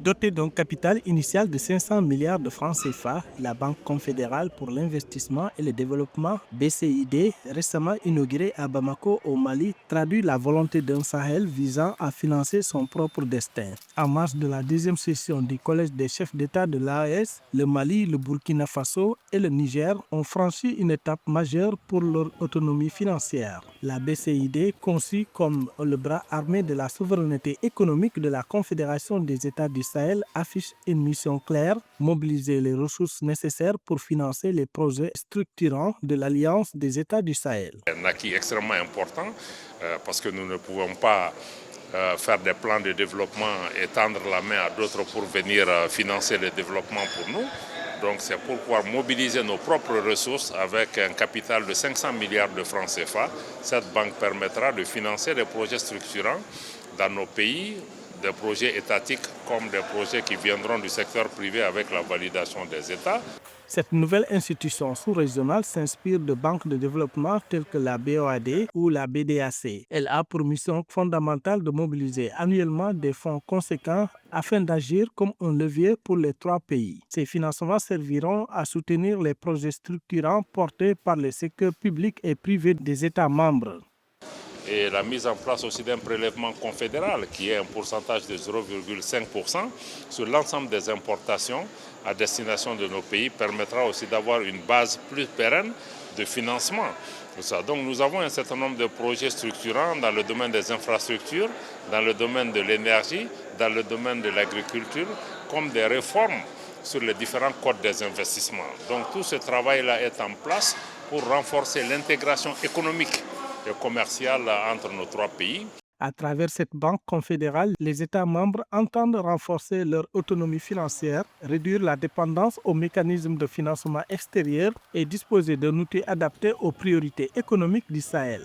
Dotée d'un capital initial de 500 milliards de francs CFA, la Banque confédérale pour l'investissement et le développement BCID, récemment inaugurée à Bamako au Mali, traduit la volonté d'un Sahel visant à financer son propre destin. En marge de la deuxième session du Collège des chefs d'État de l'AES, le Mali, le Burkina Faso et le Niger ont franchi une étape majeure pour leur autonomie financière. La BCID, conçue comme le bras armé de la souveraineté économique de la Confédération des États du Sahel, affiche une mission claire: mobiliser les ressources nécessaires pour financer les projets structurants de l'Alliance des États du Sahel. Un acquis extrêmement important parce que nous ne pouvons pas faire des plans de développement et tendre la main à d'autres pour venir financer le développement pour nous. Donc c'est pour pouvoir mobiliser nos propres ressources avec un capital de 500 milliards de francs CFA. Cette banque permettra de financer des projets structurants dans nos pays, des projets étatiques comme des projets qui viendront du secteur privé avec la validation des États. Cette nouvelle institution sous-régionale s'inspire de banques de développement telles que la BOAD ou la BDAC. Elle a pour mission fondamentale de mobiliser annuellement des fonds conséquents afin d'agir comme un levier pour les trois pays. Ces financements serviront à soutenir les projets structurants portés par les secteurs publics et privés des États membres. Et la mise en place aussi d'un prélèvement confédéral qui est un pourcentage de 0,5% sur l'ensemble des importations à destination de nos pays permettra aussi d'avoir une base plus pérenne de financement. Donc nous avons un certain nombre de projets structurants dans le domaine des infrastructures, dans le domaine de l'énergie, dans le domaine de l'agriculture, comme des réformes sur les différents codes des investissements. Donc tout ce travail-là est en place pour renforcer l'intégration économique et commerciale entre nos trois pays. À travers cette banque confédérale, les États membres entendent renforcer leur autonomie financière, réduire la dépendance aux mécanismes de financement extérieur et disposer d'un outil adapté aux priorités économiques du Sahel.